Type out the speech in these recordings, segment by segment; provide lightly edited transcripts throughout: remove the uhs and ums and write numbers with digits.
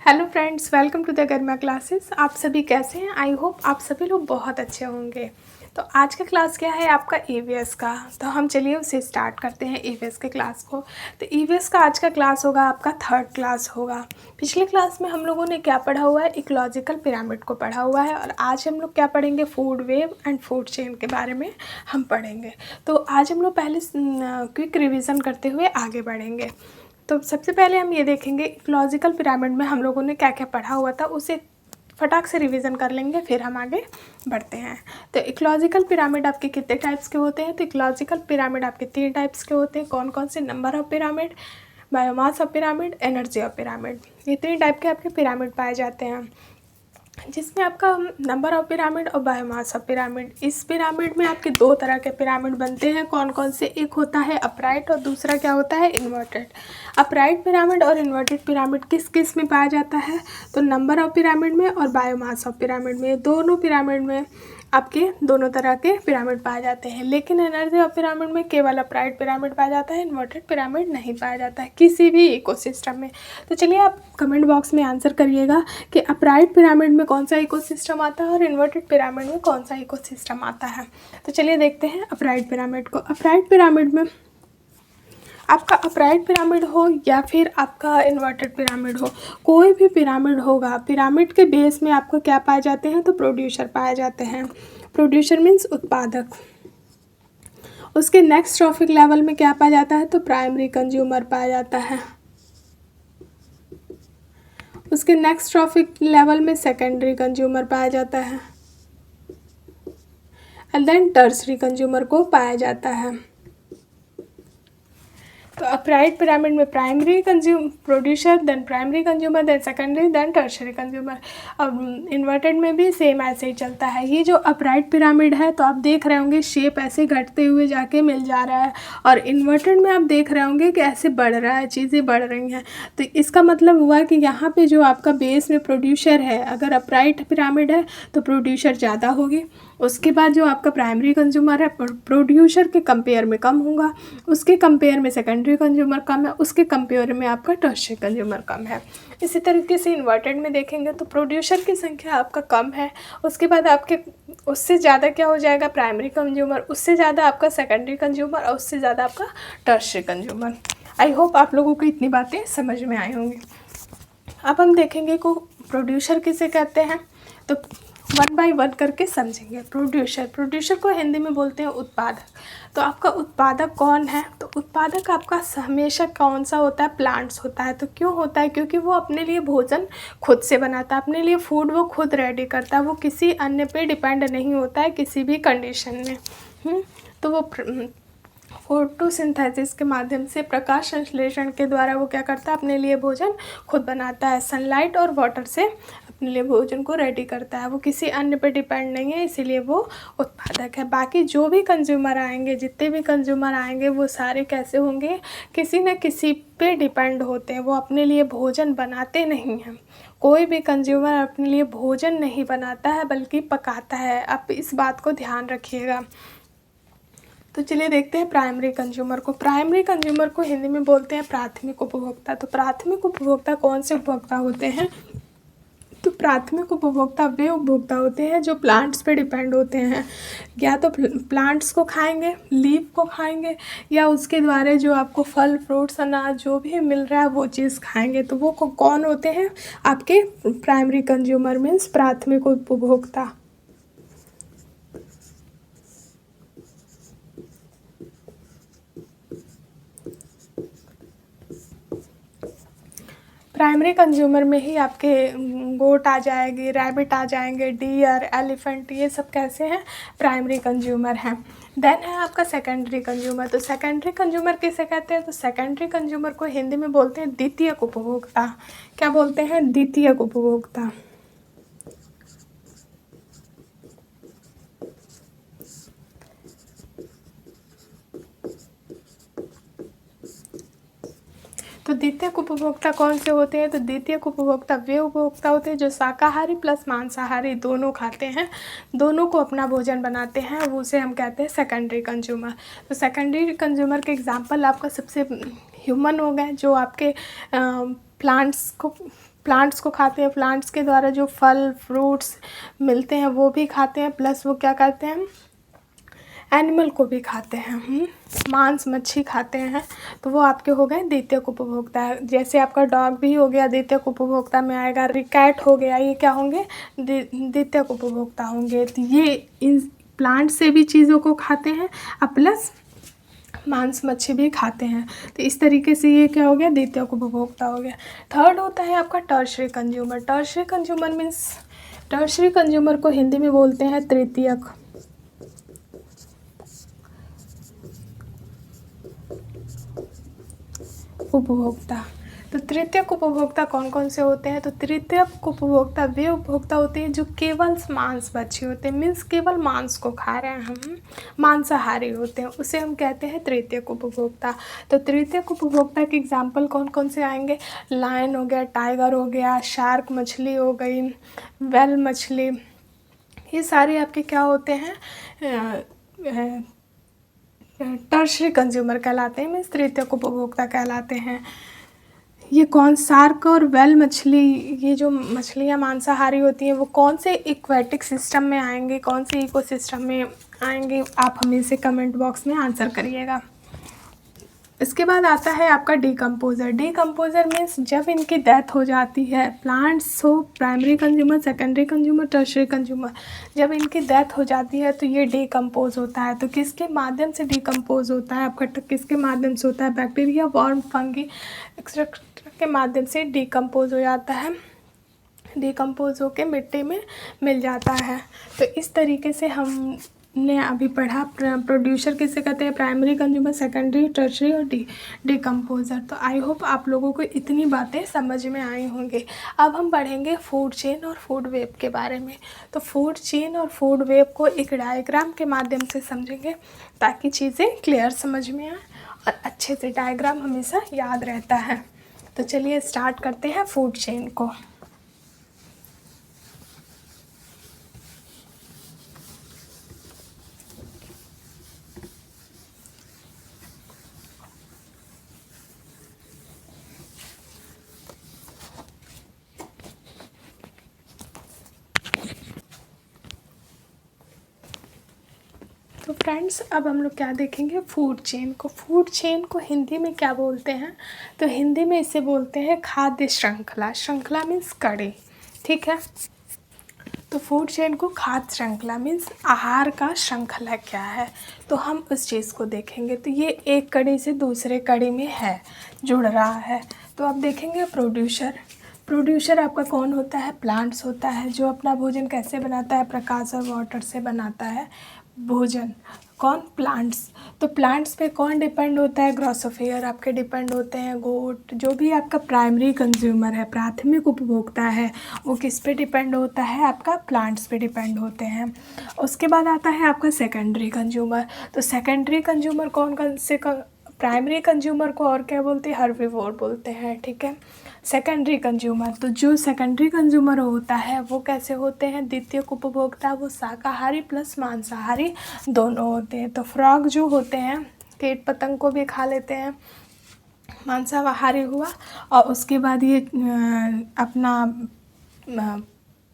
Hello friends, welcome to the Garma classes. आप सभी कैसे हैं? आई होप आप सभी लोग बहुत अच्छे होंगे। तो आज का क्लास क्या है आपका ईवीएस का। तो हम चलिए उसे स्टार्ट करते हैं ईवीएस के क्लास को। तो ईवीएस का आज का क्लास होगा आपका थर्ड क्लास होगा। पिछले क्लास में हम लोगों ने क्या पढ़ा हुआ है, इकोलॉजिकल पिरामिड को पढ़ा हुआ है, और आज हम लोग क्या पढ़ेंगे, food web and food chain के बारे में हम पढ़ेंगे। तो आज हम लोग पहले क्विक रिविज़न करते हुए आगे बढ़ेंगे। तो सबसे पहले हम ये देखेंगे इकोलॉजिकल पिरामिड में हम लोगों ने क्या क्या पढ़ा हुआ था, उसे फटाक से रिवीजन कर लेंगे, फिर हम आगे बढ़ते हैं। तो इकोलॉजिकल पिरामिड आपके कितने टाइप्स के होते हैं? तो इकोलॉजिकल पिरामिड आपके 3 टाइप्स के होते हैं। कौन कौन से? Number of pyramid, biomass of pyramid, energy of pyramid. ये 3 टाइप के आपके पिरामिड पाए जाते हैं, जिसमें आपका नंबर ऑफ पिरामिड और बायोमास ऑफ पिरामिड। इस पिरामिड में आपके 2 तरह के पिरामिड बनते हैं। कौन कौन से? एक होता है अपराइट और दूसरा क्या होता है, इन्वर्टेड। अपराइट पिरामिड और इन्वर्टेड पिरामिड किस किस में पाया जाता है? तो नंबर ऑफ पिरामिड में और बायोमास ऑफ पिरामिड में। दोनों पिरामिड में आपके दोनों तरह के पिरामिड पाए जाते हैं, लेकिन एनर्जी ऑफ पिरामिड में केवल अपराइट पिरामिड पाया जाता है, इन्वर्टेड पिरामिड नहीं पाया जाता है किसी भी इकोसिस्टम में। तो चलिए आप कमेंट बॉक्स में आंसर करिएगा कि अपराइट पिरामिड में कौन सा इकोसिस्टम आता है और इन्वर्टेड पिरामिड में कौन सा इकोसिस्टम आता है। तो चलिए देखते हैं अपराइट पिरामिड को। अपराइट पिरामिड में आपका अपराइट पिरामिड हो या फिर आपका इन्वर्टेड पिरामिड हो, कोई भी पिरामिड होगा, पिरामिड के बेस में आपको क्या पाए जाते हैं? तो प्रोड्यूसर पाए जाते हैं। प्रोड्यूसर मीन्स उत्पादक। उसके नेक्स्ट ट्रॉफिक लेवल में क्या पाया जाता है? तो प्राइमरी कंज्यूमर पाया जाता है। उसके नेक्स्ट ट्रॉफिक लेवल में सेकेंडरी कंज्यूमर पाया जाता है, एंड देन टर्सरी कंज्यूमर को पाया जाता है। तो अपराइट पिरामिड में primary producer, then primary consumer, then secondary, then tertiary consumer. अब इन्वर्टेड में भी सेम ऐसे ही चलता है। ये जो अपराइट पिरामिड है, तो आप देख रहे होंगे शेप ऐसे घटते हुए जाके मिल जा रहा है, और इन्वर्टेड में आप देख रहे होंगे कि ऐसे बढ़ रहा है, चीज़ें बढ़ रही हैं। तो इसका मतलब हुआ कि यहाँ पे जो आपका बेस में प्रोड्यूसर है, अगर अपराइट पिरामिड है तो प्रोड्यूसर ज़्यादा होगी। उसके बाद जो आपका प्राइमरी कंज्यूमर है, प्रोड्यूसर के कंपेयर में कम होगा। उसके कंपेयर में सेकेंडरी कंज्यूमर कम है। उसके कंपेयर में आपका टर्शियरी कंज्यूमर कम है। इसी तरीके से इन्वर्टेड में देखेंगे तो प्रोड्यूसर की संख्या आपका कम है। उसके बाद आपके उससे ज़्यादा क्या हो जाएगा, प्राइमरी कंज्यूमर, उससे ज़्यादा आपका सेकेंडरी कंज्यूमर, और उससे ज़्यादा आपका टर्शियरी कंज्यूमर। आई होप आप लोगों को इतनी बातें समझ में आई होंगी। अब हम देखेंगे को प्रोड्यूसर किसे कहते हैं, तो 1 बाय 1 करके समझेंगे। प्रोड्यूसर को हिंदी में बोलते हैं उत्पादक। तो आपका उत्पादक कौन है? तो उत्पादक आपका हमेशा कौन सा होता है? प्लांट्स होता है। तो क्यों होता है? क्योंकि वो अपने लिए भोजन खुद से बनाता है, अपने लिए फूड वो खुद रेडी करता है, वो किसी अन्य पे डिपेंड नहीं होता है किसी भी कंडीशन में। तो वो फोटोसिंथेसिस के माध्यम से, प्रकाश संश्लेषण के द्वारा वो क्या करता है? अपने लिए भोजन खुद बनाता है। सनलाइट और वाटर से अपने लिए भोजन को रेडी करता है, वो किसी अन्य पे डिपेंड नहीं है, इसीलिए वो उत्पादक है। बाकी जो भी कंज्यूमर आएंगे, जितने भी कंज्यूमर आएंगे, वो सारे कैसे होंगे? किसी न किसी पे डिपेंड होते हैं, वो अपने लिए भोजन बनाते नहीं हैं। कोई भी कंज्यूमर अपने लिए भोजन नहीं बनाता है, बल्कि पकाता है। आप इस बात को ध्यान रखिएगा। तो चलिए देखते हैं प्राइमरी कंज्यूमर को। प्राइमरी कंज्यूमर को हिंदी में बोलते हैं प्राथमिक उपभोक्ता। तो प्राथमिक उपभोक्ता कौन से उपभोक्ता होते हैं? तो प्राथमिक उपभोक्ता वे उपभोक्ता होते हैं जो प्लांट्स पे डिपेंड होते हैं। या तो प्लांट्स को खाएंगे, लीफ को खाएंगे, या उसके द्वारा जो आपको फल, फ्रूट्स, अनाज जो भी मिल रहा है वो चीज़ खाएंगे। तो वो कौन होते हैं? आपके प्राइमरी कंज्यूमर मीन्स प्राथमिक उपभोक्ता। प्राइमरी कंज्यूमर में ही आपके गोट आ जाएगी, रैबिट आ जाएंगे, डियर, एलिफेंट, ये सब कैसे हैं? प्राइमरी कंज्यूमर हैं। देन है आपका सेकेंडरी कंज्यूमर। तो सेकेंडरी कंज्यूमर किसे कहते हैं? तो सेकेंडरी कंज्यूमर को हिंदी में बोलते हैं द्वितीयक उपभोक्ता। क्या बोलते हैं? द्वितीयक उपभोक्ता। तो द्वितीयक उपभोक्ता कौन से होते हैं? तो द्वितीयक उपभोक्ता वे उपभोक्ता होते हैं जो शाकाहारी प्लस मांसाहारी दोनों खाते हैं, दोनों को अपना भोजन बनाते हैं, वो उसे हम कहते हैं सेकेंडरी कंज्यूमर। तो सेकेंडरी कंज्यूमर के एग्जांपल आपका सबसे ह्यूमन हो गए, जो आपके प्लांट्स को प्लांट्स को खाते हैं, प्लांट्स के द्वारा जो फल फ्रूट्स मिलते हैं वो भी खाते हैं, प्लस वो क्या करते हैं, एनिमल को भी खाते हैं। मांस मच्छी खाते हैं, तो वो आपके हो गए द्वितीयक उपभोक्ता। जैसे आपका डॉग भी हो गया द्वितीयक उपभोक्ता में आएगा, कैट हो गया, ये क्या होंगे, द्वितीयक उपभोक्ता होंगे। तो ये इन प्लांट से भी चीज़ों को खाते हैं और प्लस मांस मच्छी भी खाते हैं। तो इस तरीके से ये क्या हो गया, द्वितीयक उपभोक्ता हो गया। थर्ड होता है आपका tertiary consumer. Tertiary consumer means, tertiary consumer को हिंदी में बोलते हैं तृतीयक उपभोक्ता। तो तृतीयक उपभोक्ता कौन कौन से होते हैं, तो तृतीयक उपभोक्ता वे उपभोक्ता होते हैं जो केवल मांस भक्षी होते हैं, मीन्स केवल मांस को खा रहे हैं, हम मांसाहारी होते हैं, उसे हम कहते हैं तृतीयक उपभोक्ता। तो तृतीयक उपभोक्ता के एग्जाम्पल कौन कौन से आएंगे, लायन हो गया, टाइगर हो गया, शार्क मछली हो गई, वेल मछली, ये सारे आपके क्या होते हैं, टर्शरी कंज्यूमर कहलाते हैं, मीन्स तृतीयक उपभोक्ता कहलाते हैं। ये कौन, शार्क और वेल मछली, ये जो मछलियाँ मांसाहारी होती हैं वो कौन से इक्वेटिक सिस्टम में आएंगे, कौन से इकोसिस्टम में आएंगे, आप हमें इसे कमेंट बॉक्स में आंसर करिएगा। इसके बाद आता है आपका डीकम्पोज़र। डीकम्पोज़र मीन्स जब इनकी डेथ हो जाती है, प्लांट्स हो, primary consumer, secondary consumer, tertiary consumer, जब इनकी डेथ हो जाती है तो ये डीकम्पोज होता है। तो किसके माध्यम से डीकम्पोज होता है आपका, किसके माध्यम से होता है, बैक्टीरिया, वर्म, फंगी एक्सेट्रा के माध्यम से डीकम्पोज हो जाता है, डीकम्पोज होकर मिट्टी में मिल जाता है। तो इस तरीके से हमने अभी पढ़ा प्रोड्यूसर किसे कहते हैं, प्राइमरी कंज्यूमर, सेकेंडरी, टर्शरी और डीकम्पोज़र। तो आई होप आप लोगों को इतनी बातें समझ में आई होंगी। अब हम पढ़ेंगे फूड चेन और फूड वेब के बारे में। तो फूड चेन और फूड वेब को एक डायग्राम के माध्यम से समझेंगे ताकि चीज़ें क्लियर समझ में आए, और अच्छे से डायग्राम हमेशा याद रहता है। तो चलिए स्टार्ट करते हैं फूड चेन को। तो फ्रेंड्स अब हम लोग क्या देखेंगे, फूड चेन को। फूड चेन को हिंदी में क्या बोलते हैं, तो हिंदी में इसे बोलते हैं खाद्य श्रृंखला। श्रृंखला मीन्स कड़ी, ठीक है। तो फूड चेन को खाद्य श्रृंखला मीन्स आहार का श्रृंखला क्या है, तो हम उस चीज़ को देखेंगे। तो ये एक कड़ी से दूसरे कड़ी में है, जुड़ रहा है। तो अब देखेंगे प्रोड्यूसर। प्रोड्यूसर आपका कौन होता है, प्लांट्स होता है, जो अपना भोजन कैसे बनाता है, प्रकाश और वाटर से बनाता है भोजन। कौन, प्लांट्स। तो प्लांट्स पे कौन डिपेंड होता है, ग्रोसोफियर आपके डिपेंड होते हैं, गोट, जो भी आपका प्राइमरी कंज्यूमर है, प्राथमिक उपभोक्ता है, वो किस पे डिपेंड होता है, आपका प्लांट्स पे डिपेंड होते हैं। उसके बाद आता है आपका सेकेंडरी कंज्यूमर। तो सेकेंडरी कंज्यूमर कौन कौन से, प्राइमरी कंज्यूमर को और क्या बोलते हैं, हर्बीवोर बोलते हैं, ठीक है। सेकेंडरी कंज्यूमर, तो जो सेकेंडरी कंज्यूमर होता है वो कैसे होते हैं, द्वितीयक उपभोक्ता, वो शाकाहारी प्लस मांसाहारी दोनों होते हैं। तो फ्रॉग जो होते हैं, कीट पतंग को भी खा लेते हैं, मांसाहारी हुआ, और उसके बाद ये अपना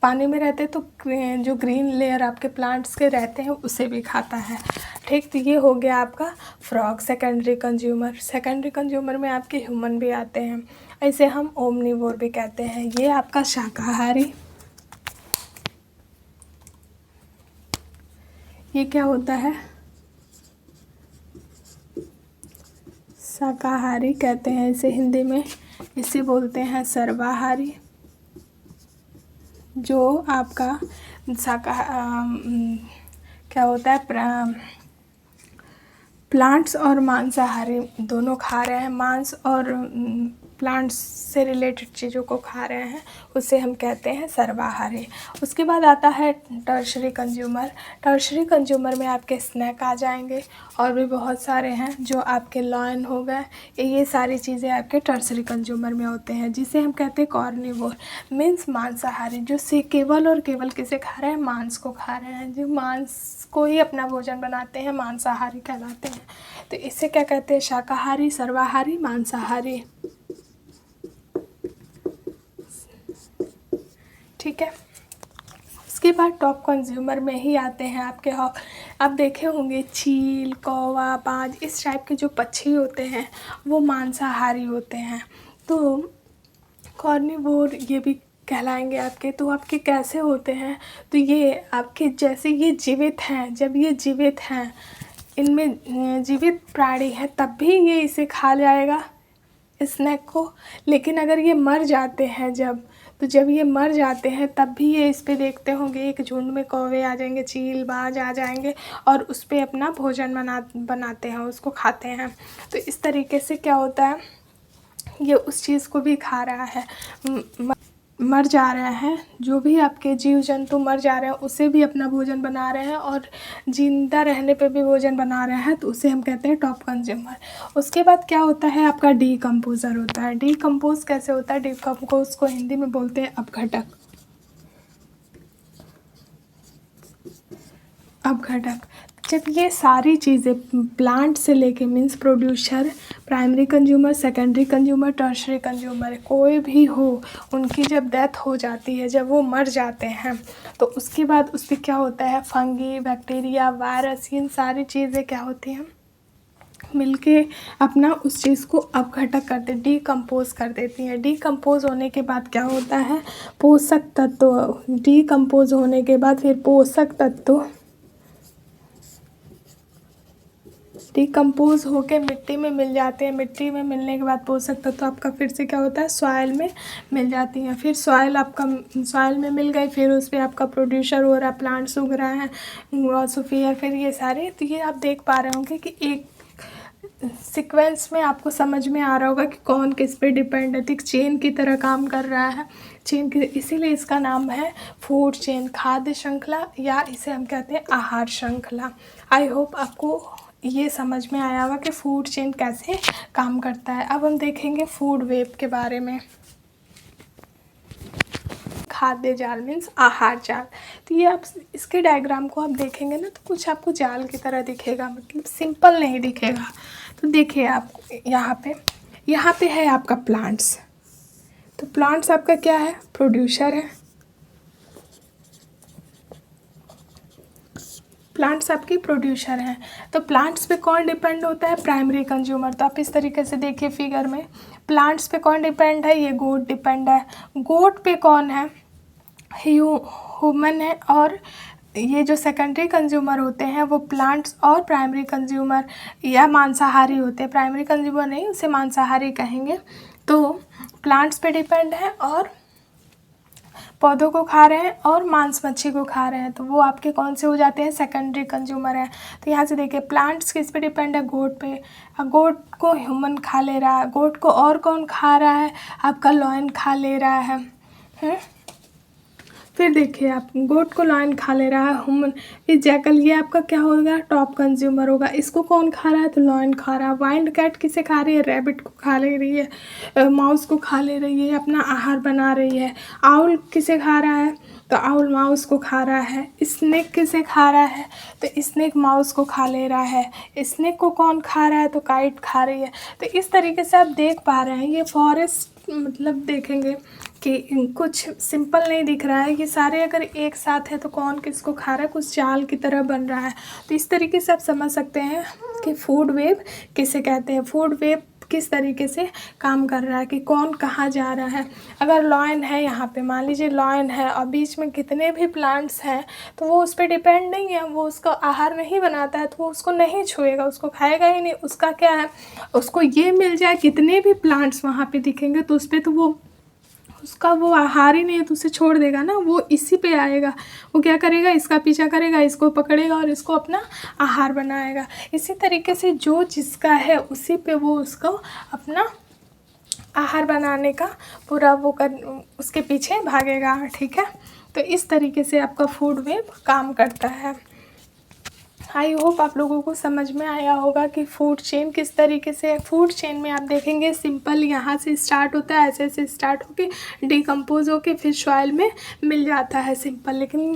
पानी में रहते तो जो ग्रीन लेयर आपके प्लांट्स के रहते हैं उसे भी खाता है, ठीक। तो ये हो गया आपका frog, secondary consumer. Secondary consumer में आपके ह्यूमन भी आते हैं, ऐसे हम ओमनिवोर भी कहते हैं। ये आपका शाकाहारी, ये क्या होता है, शाकाहारी कहते हैं इसे हिंदी में। इसे बोलते हैं सर्वाहारी, जो आपका क्या होता है, प्लांट्स और मांसाहारी दोनों खा रहे हैं, मांस और प्लांट्स से रिलेटेड चीज़ों को खा रहे हैं, उसे हम कहते हैं सर्वाहारी। उसके बाद आता है टर्शरी कंज्यूमर। टर्शरी कंज्यूमर में आपके स्नैक आ जाएंगे, और भी बहुत सारे हैं, जो आपके लॉयन हो गए, ये सारी चीज़ें आपके टर्शरी कंज्यूमर में होते हैं, जिसे हम कहते हैं कार्निवोर, मीन्स मांसाहारी, जो से केवल और केवल किसे खा रहे हैं, मांस को खा रहे हैं, जो मांस को ही अपना भोजन बनाते हैं, मांसाहारी कहलाते हैं। तो इसे क्या कहते हैं, शाकाहारी, सर्वाहारी, मांसाहारी। ठीक है। उसके बाद टॉप कंज्यूमर में ही आते हैं आपके हॉक। आप देखे होंगे चील, कौवा, बाज, इस टाइप के जो पक्षी होते हैं वो मांसाहारी होते हैं। तो कार्निवोर ये भी कहलाएंगे आपके। तो आपके कैसे होते हैं, तो ये आपके जैसे ये जीवित हैं, जब ये जीवित हैं, इनमें जीवित प्राणी है तब भी ये इसे खा जाएगा स्नैक को। लेकिन अगर ये मर जाते हैं जब ये मर जाते हैं तब भी ये इस पे देखते होंगे एक झुंड में कौवे आ जाएंगे, चील, बाज आ जाएंगे और उस पे अपना भोजन बनाते हैं, उसको खाते हैं। तो इस तरीके से क्या होता है, ये उस चीज़ को भी खा रहा है, मर जा रहे हैं। जो भी आपके जीव जंतु मर जा रहे हैं उसे भी अपना भोजन बना रहे हैं और जिंदा रहने पे भी भोजन बना रहे हैं, तो उसे हम कहते हैं टॉप कंज्यूमर। उसके बाद क्या होता है आपका डीकम्पोज़र होता है। डीकम्पोज कैसे होता है, डीकम्पोज को हिंदी में बोलते हैं अपघटक। अपघटक जब ये सारी चीज़ें प्लांट से लेके means producer, primary consumer, secondary consumer, tertiary consumer कोई भी हो, उनकी जब डेथ हो जाती है, जब वो मर जाते हैं, तो उसके बाद उस पर क्या होता है, फंगी, बैक्टीरिया, वायरस, इन सारी चीज़ें क्या होती हैं मिलके अपना उस चीज़ को अपघटक करते, डीकम्पोज कर देती हैं। डीकम्पोज होने के बाद क्या होता है, पोषक तत्व, डीकम्पोज होने के बाद फिर पोषक तत्व डिकम्पोज होके मिट्टी में मिल जाते हैं। मिट्टी में मिलने के बाद पोषक तत्व तो आपका फिर से क्या होता है, सॉइल में मिल जाती हैं। फिर सॉइल में मिल गई, फिर उस पर आपका प्रोड्यूसर हो रहा है, प्लांट्स उग रहा है, ग्रोसोफियर, फिर ये सारे। तो ये आप देख पा रहे होंगे कि एक सीक्वेंस में आपको समझ में आ रहा होगा कि कौन किस पे डिपेंड है। एक चेन की तरह काम कर रहा है, चेन की, इसीलिए इसका नाम है फूड चेन, खाद्य श्रृंखला, या इसे हम कहते हैं आहार श्रृंखला। आई होप आपको ये समझ में आया होगा कि फूड चेन कैसे काम करता है। अब हम देखेंगे फूड वेब के बारे में। खाद्य जाल मीन्स आहार जाल। तो ये आप इसके डायग्राम को आप देखेंगे ना, तो कुछ आपको जाल की तरह दिखेगा, मतलब सिंपल नहीं दिखेगा। तो देखिए आप यहाँ पे है आपका प्लांट्स। तो प्लांट्स आपका क्या है, प्रोड्यूसर है। प्लांट्स आपकी प्रोड्यूसर हैं। तो प्लांट्स पे कौन डिपेंड होता है, प्राइमरी कंज्यूमर। तो आप इस तरीके से देखिए फिगर में, प्लांट्स पे कौन डिपेंड है, ये गोट डिपेंड है। गोट पे कौन है, ह्यूमन है। और ये जो सेकेंडरी कंज्यूमर होते हैं वो प्लांट्स और प्राइमरी कंज्यूमर या मांसाहारी होते हैं। प्राइमरी कंज्यूमर नहीं, उसे मांसाहारी कहेंगे। तो प्लांट्स पे डिपेंड है और पौधों को खा रहे हैं और मांस मच्छी को खा रहे हैं, तो वो आपके कौन से हो जाते हैं, सेकेंडरी कंज्यूमर है। तो यहाँ से देखिए प्लांट्स किस पे डिपेंड है, गोट पे। गोट को ह्यूमन खा ले रहा है, गोट को और कौन खा रहा है, आपका लॉयन खा ले रहा है। फिर देखिए आप, गोट को लॉयन खा ले रहा है, ह्यूमन, फिर जैकल, ये आपका क्या होगा, टॉप कंज्यूमर होगा। इसको कौन खा रहा है, तो लॉयन खा रहा है। वाइल्ड कैट किसे खा रही है, रैबिट को खा ले रही है, माउस को खा ले रही है, अपना आहार बना रही है। आउल किसे खा रहा है, तो आउल माउस को खा रहा है। स्नेक किसे खा रहा है, तो स्नेक माउस को खा ले रहा है। स्नेक को कौन खा रहा है, तो काइट खा रही है। तो इस तरीके से आप देख पा रहे हैं, ये फॉरेस्ट मतलब देखेंगे कि कुछ सिंपल नहीं दिख रहा है, ये सारे अगर एक साथ है तो कौन किसको खा रहा है, कुछ जाल की तरह बन रहा है। तो इस तरीके से आप समझ सकते हैं कि फूड वेब किसे कहते हैं, फूड वेब किस तरीके से काम कर रहा है, कि कौन कहाँ जा रहा है। अगर लॉयन है यहाँ पे, मान लीजिए लॉयन है और बीच में कितने भी प्लांट्स हैं, तो वो उस पर डिपेंड नहीं है, वो उसका आहार नहीं बनाता है, तो वो उसको नहीं छुएगा, उसको खाएगा ही नहीं। उसका क्या है, उसको ये मिल जाए, कितने भी प्लांट्स वहाँ पे दिखेंगे तो उस पर तो वो उसका वो आहार ही नहीं है, तो उसे छोड़ देगा ना, वो इसी पे आएगा। वो क्या करेगा, इसका पीछा करेगा, इसको पकड़ेगा और इसको अपना आहार बनाएगा। इसी तरीके से जो जिसका है उसी पे वो उसको अपना आहार बनाने का पूरा उसके पीछे भागेगा, ठीक है। तो इस तरीके से आपका फूड वेब काम करता है। आई होप आप लोगों को समझ में आया होगा कि फूड चेन किस तरीके से है। फूड चेन में आप देखेंगे सिंपल यहाँ से स्टार्ट होता है, ऐसे ऐसे स्टार्ट होके डिकम्पोज होके फिर सॉइल में मिल जाता है, सिंपल। लेकिन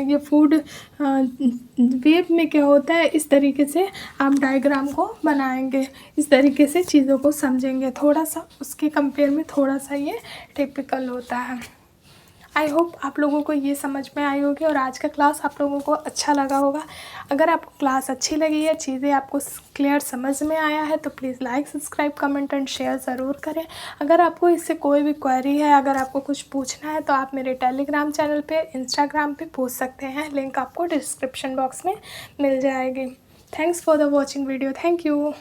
ये फूड वेब में क्या होता है, इस तरीके से आप डायग्राम को बनाएंगे, इस तरीके से चीज़ों को समझेंगे। थोड़ा सा उसके कंपेयर में थोड़ा सा ये टिपिकल होता है। आई होप आप लोगों को ये समझ में आई होगी और आज का क्लास आप लोगों को अच्छा लगा होगा। अगर आपको क्लास अच्छी लगी है, चीज़ें आपको क्लियर समझ में आया है तो please like, subscribe, comment and share ज़रूर करें। अगर आपको इससे कोई भी क्वेरी है, अगर आपको कुछ पूछना है तो आप मेरे टेलीग्राम चैनल पे, इंस्टाग्राम पे पूछ सकते हैं। लिंक आपको डिस्क्रिप्शन बॉक्स में मिल जाएगी। Thanks for the watching video. Thank you.